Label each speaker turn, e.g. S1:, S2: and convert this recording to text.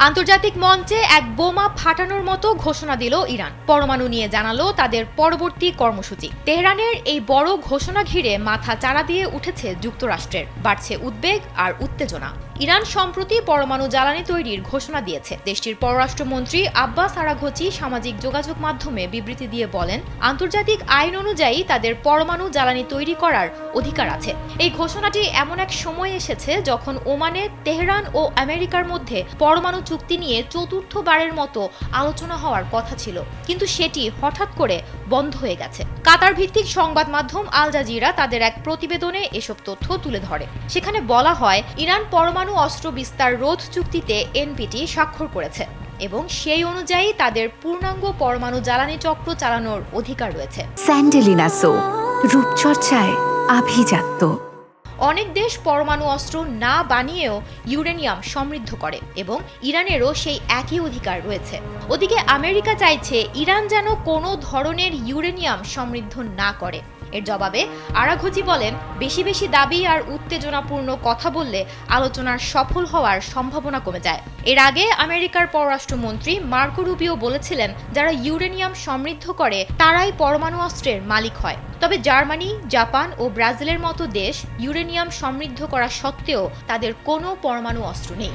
S1: আন্তর্জাতিক মঞ্চে এক বোমা ফাটানোর মতো ঘোষণা দিল ইরান। পরমাণু নিয়ে জানালো তাদের পরবর্তী কর্মসূচি। তেহরানের এই বড় ঘোষণা ঘিরে মাথা চাড়া দিয়ে উঠেছে যুক্তরাষ্ট্রের, বাড়ছে উদ্বেগ আর উত্তেজনা। ইরান সম্প্রতি পরমাণু জ্বালানি তৈরির ঘোষণা দিয়েছে। দেশটির পররাষ্ট্রমন্ত্রী আব্বাস আরাঘচি সামাজিক যোগাযোগ মাধ্যমে বিবৃতি দিয়ে বলেন, আন্তর্জাতিক আইন অনুযায়ী তাদের পরমাণু জ্বালানি তৈরি করার অধিকার আছে। এই ঘোষণাটি এমন এক সময় এসেছে যখন ওমানে তেহরান ও আমেরিকার মধ্যে পরমাণু চুক্তি নিয়ে চতুর্থবারের মতো আলোচনা হওয়ার কথা ছিল, কিন্তু সেটি হঠাৎ করে বন্ধ হয়ে গেছে। কাতার ভিত্তিক সংবাদ মাধ্যম আল জাজিরা তাদের এক প্রতিবেদনে এসব তথ্য তুলে ধরে। সেখানে বলা হয়, ইরান পরমাণু অস্ত্র বিস্তার রোধ চুক্তিতে এনপিটি স্বাক্ষর করেছে এবং সেই অনুযায়ী তাদের পূর্ণাঙ্গ পরমাণু জ্বালানি চক্র চালানোর অধিকার রয়েছে।
S2: স্যান্ডেলিনা সো, রূপচর্চায় আভিজাত্য।
S1: অনেক দেশ পরমাণু অস্ত্র না বানিয়েও ইউরেনিয়াম সমৃদ্ধ করে এবং ইরানেরও সেই একই অধিকার রয়েছে। ওদিকে আমেরিকা চাইছে ইরান যেন কোনো ধরনের ইউরেনিয়াম সমৃদ্ধ না করে। এর জবাবে আরাঘচি বলেন, বেশি বেশি দাবি আর উত্তেজনাপূর্ণ কথা বললে আলোচনার সফল হওয়ার সম্ভাবনা কমে যায়। এর আগে আমেরিকার পররাষ্ট্রমন্ত্রী মার্কো রুবিও বলেছিলেন, যারা ইউরেনিয়াম সমৃদ্ধ করে তারাই পরমাণু অস্ত্রের মালিক হয়। তবে জার্মানি, জাপান ও ব্রাজিলের মতো দেশ ইউরেনিয়াম সমৃদ্ধ করা সত্ত্বেও তাদের কোনো পরমাণু অস্ত্র নেই।